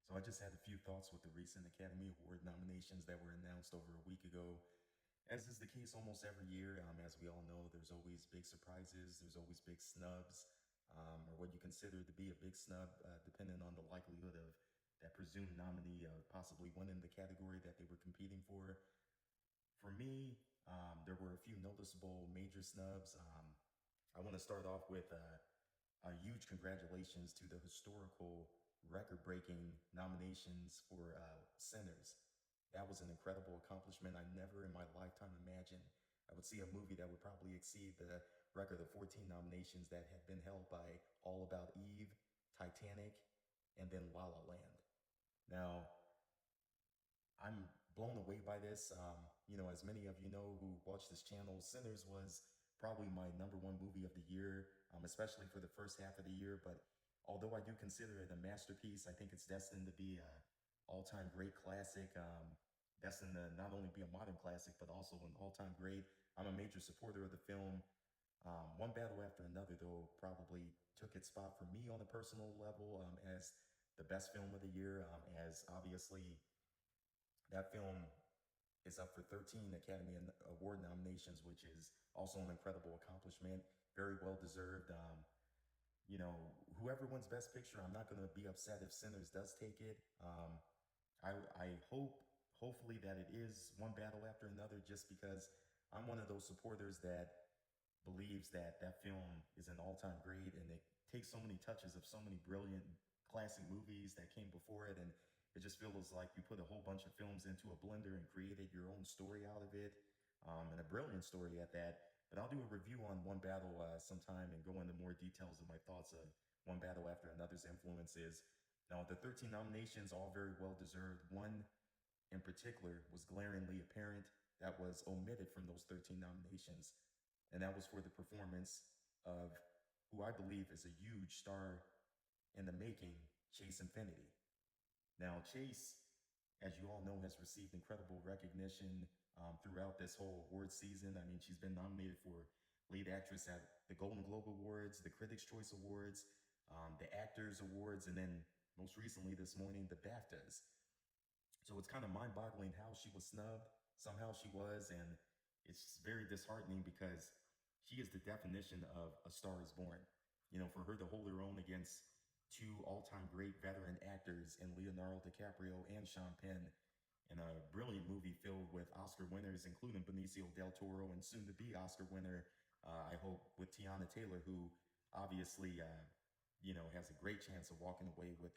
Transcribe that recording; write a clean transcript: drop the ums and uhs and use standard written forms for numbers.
So I just had a few thoughts with the recent Academy Award nominations that were announced over a week ago. As is the case almost every year, as we all know, there's always big surprises, there's always big snubs, or what you consider to be a big snub, depending on the likelihood of that presumed nominee possibly winning the category that they were competing for. For me, there were a few noticeable major snubs. I want to start off with a huge congratulations to the historical record-breaking nominations for Sinners. That was an incredible accomplishment. I never in my lifetime imagined I would see a movie that would probably exceed the record of 14 nominations that had been held by All About Eve, Titanic, and then La La Land. Now, I'm blown away by this. As many of you know who watch this channel, Sinners was probably my number one movie of the year, especially for the first half of the year. But although I do consider it a masterpiece, I think it's destined to be a all-time great classic. Destined to not only be a modern classic, but also an all-time great. I'm a major supporter of the film. One Battle After Another, though, probably took its spot for me on a personal level as the best film of the year, as obviously that film is up for 13 Academy Award nominations, which is also an incredible accomplishment. Very well deserved. You know, Whoever wins Best Picture, I'm not going to be upset if Sinners does take it. I hope, hopefully, that it is One Battle After Another, just because I'm one of those supporters that believes that that film is an all-time great, and it takes so many touches of so many brilliant classic movies that came before it, and it just feels like you put a whole bunch of films into a blender and created your own story out of it, and a brilliant story at that. But I'll do a review on One Battle sometime and go into more details of my thoughts of One Battle After Another's influences. Now, the 13 nominations, all very well deserved. One in particular was glaringly apparent that was omitted from those 13 nominations, and that was for the performance of who I believe is a huge star in the making, Chase Infinity. Now, Chase, as you all know, has received incredible recognition throughout this whole award season. I mean, she's been nominated for lead actress at the Golden Globe Awards, the Critics' Choice Awards, the Actors Awards, and then most recently this morning, the BAFTAs. So it's kind of mind-boggling how she was snubbed. Somehow she was, and it's very disheartening because she is the definition of A Star is Born. For her to hold her own against two all-time great veteran actors in Leonardo DiCaprio and Sean Penn in a brilliant movie filled with Oscar winners, including Benicio del Toro and soon-to-be Oscar winner, I hope, with Tiana Taylor, who obviously, has a great chance of walking away with